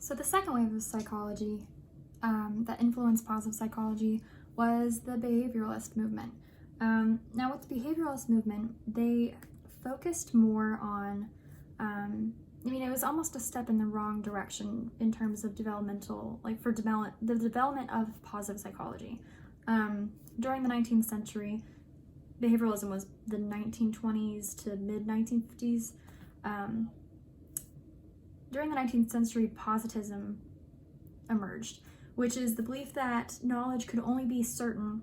So the second wave of psychology that influenced positive psychology was the Behavioralist Movement. Now with the Behavioralist Movement, they focused more on, it was almost a step in the wrong direction in terms of the development of positive psychology. During the 19th century, behavioralism was the 1920s to mid-1950s. During the 19th century, positivism emerged, which is the belief that knowledge could only be certain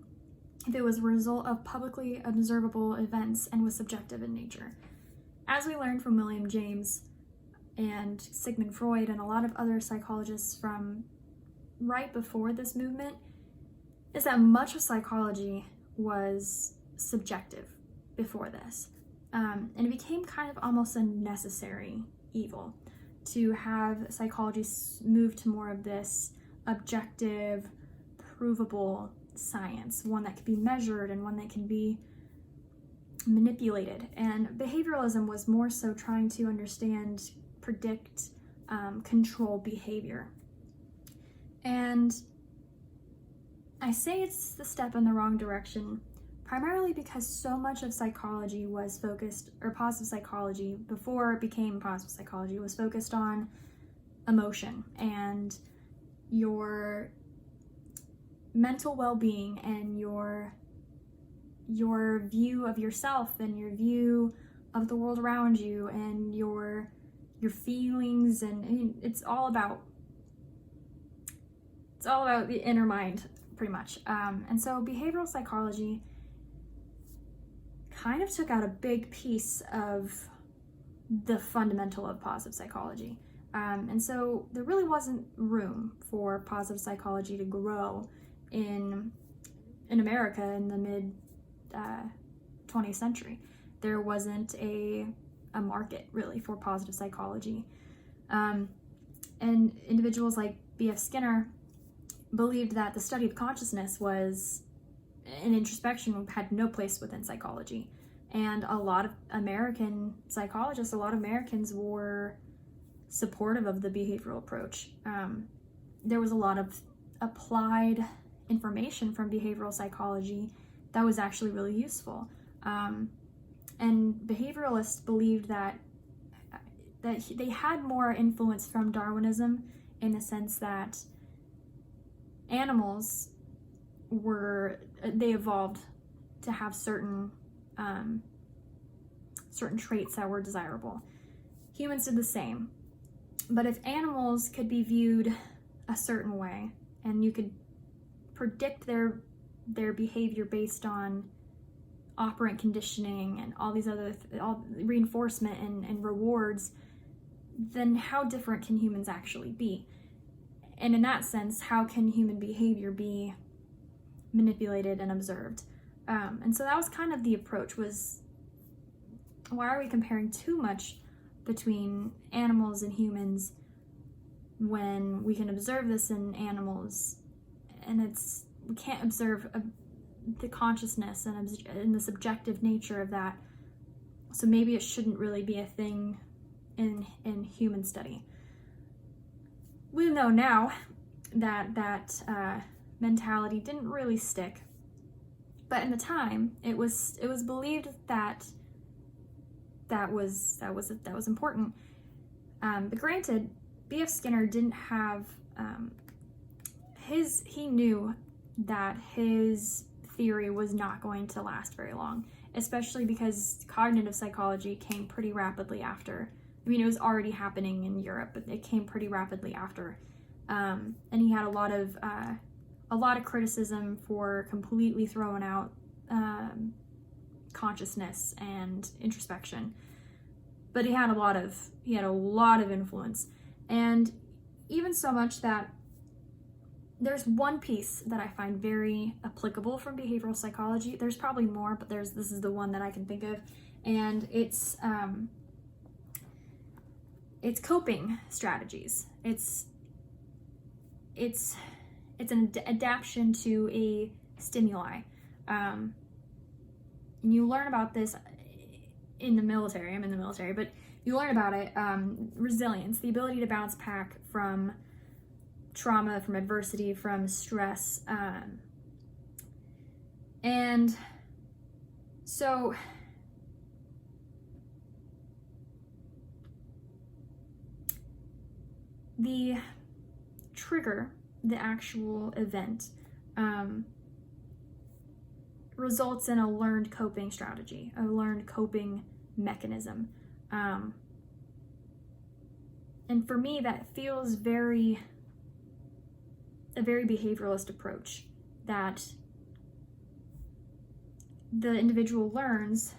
if it was a result of publicly observable events and was subjective in nature. As we learned from William James and Sigmund Freud and a lot of other psychologists from right before this movement, is that much of psychology was subjective before this. And it became kind of almost a necessary evil to have psychology move to more of this objective, provable science, one that could be measured and one that can be manipulated. And behavioralism was more so trying to understand, predict, control behavior. And I say it's the step in the wrong direction primarily because so much of psychology was focused, or positive psychology, before it became positive psychology, was focused on emotion and your mental well-being and your view of yourself and your view of the world around you and your feelings, and it's all about the inner mind, pretty much. And so behavioral psychology kind of took out a big piece of the fundamental of positive psychology. And so there really wasn't room for positive psychology to grow in America in the mid 20th century. There wasn't a market really for positive psychology. And individuals like B.F. Skinner believed that the study of consciousness was an introspection, had no place within psychology. And a lot of American psychologists, a lot of Americans were supportive of the behavioral approach. There was a lot of applied information from behavioral psychology that was actually really useful. And behavioralists believed that they had more influence from Darwinism in the sense that animals they evolved to have certain traits that were desirable. Humans did the same. But if animals could be viewed a certain way and you could predict their behavior based on operant conditioning and all these other reinforcement and rewards, then how different can humans actually be? And in that sense, how can human behavior be manipulated and observed? And so that was kind of the approach, was why are we comparing too much between animals and humans when we can observe this in animals, and we can't observe the consciousness and the subjective nature of that, so maybe it shouldn't really be a thing in human study. We know now that mentality didn't really stick, but in the time it was believed that was important. But granted, B.F. Skinner didn't have he knew that his theory was not going to last very long, especially because cognitive psychology came pretty rapidly after. It was already happening in Europe, but it came pretty rapidly after. And he had a lot of criticism for completely throwing out consciousness and introspection. But he had a lot of influence, and even so much that there's one piece that I find very applicable from behavioral psychology. There's probably more, but this is the one that I can think of, and it's coping strategies. It's an adaptation to a stimuli. And you learn about this in the military. I'm in the military, but you learn about it. Resilience, the ability to bounce back from trauma, from adversity, from stress. And so the trigger, the actual event, results in a learned coping strategy, a learned coping mechanism. And for me, that feels a very behavioralist approach, that the individual learns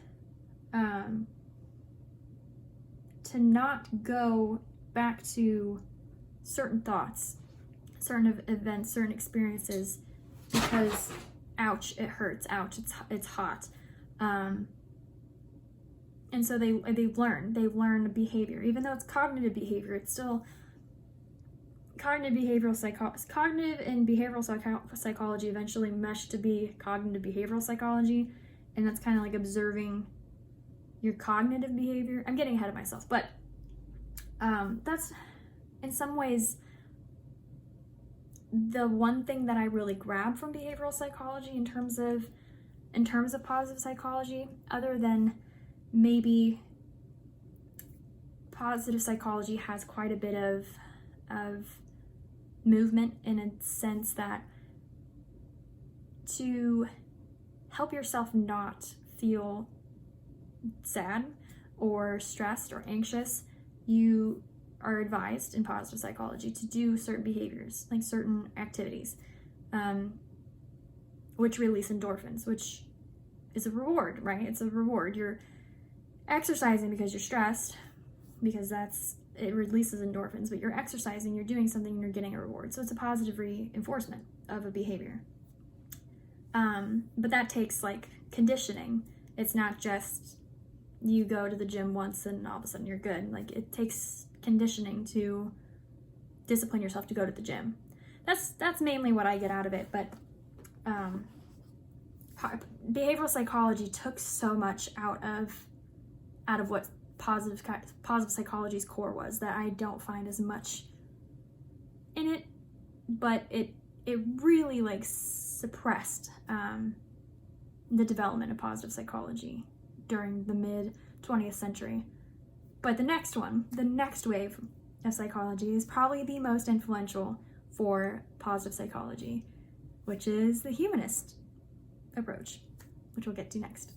to not go back to certain thoughts, certain events, certain experiences, because ouch, it hurts, ouch, it's hot. And so they learn behavior, even though it's cognitive behavior. It's still cognitive and behavioral psychology eventually mesh to be cognitive behavioral psychology, and that's kind of like observing your cognitive behavior. I'm getting ahead of myself, but that's in some ways the one thing that I really grab from behavioral psychology in terms of positive psychology, other than maybe positive psychology has quite a bit of movement, in a sense that to help yourself not feel sad or stressed or anxious, you are advised in positive psychology to do certain behaviors, like certain activities, which release endorphins, which is a reward, right? It's a reward. You're exercising because you're stressed, because it releases endorphins, but you're exercising, you're doing something, and you're getting a reward. So it's a positive reinforcement of a behavior. But that takes like conditioning. It's not just you go to the gym once and all of a sudden you're good. Like, it takes conditioning to discipline yourself to go to the gym. That's mainly what I get out of it. But behavioral psychology took so much out of what positive psychology's core was, that I don't find as much in it, but it really like suppressed the development of positive psychology during the mid 20th century. But the next wave of psychology is probably the most influential for positive psychology, which is the Humanist Approach, which we'll get to next.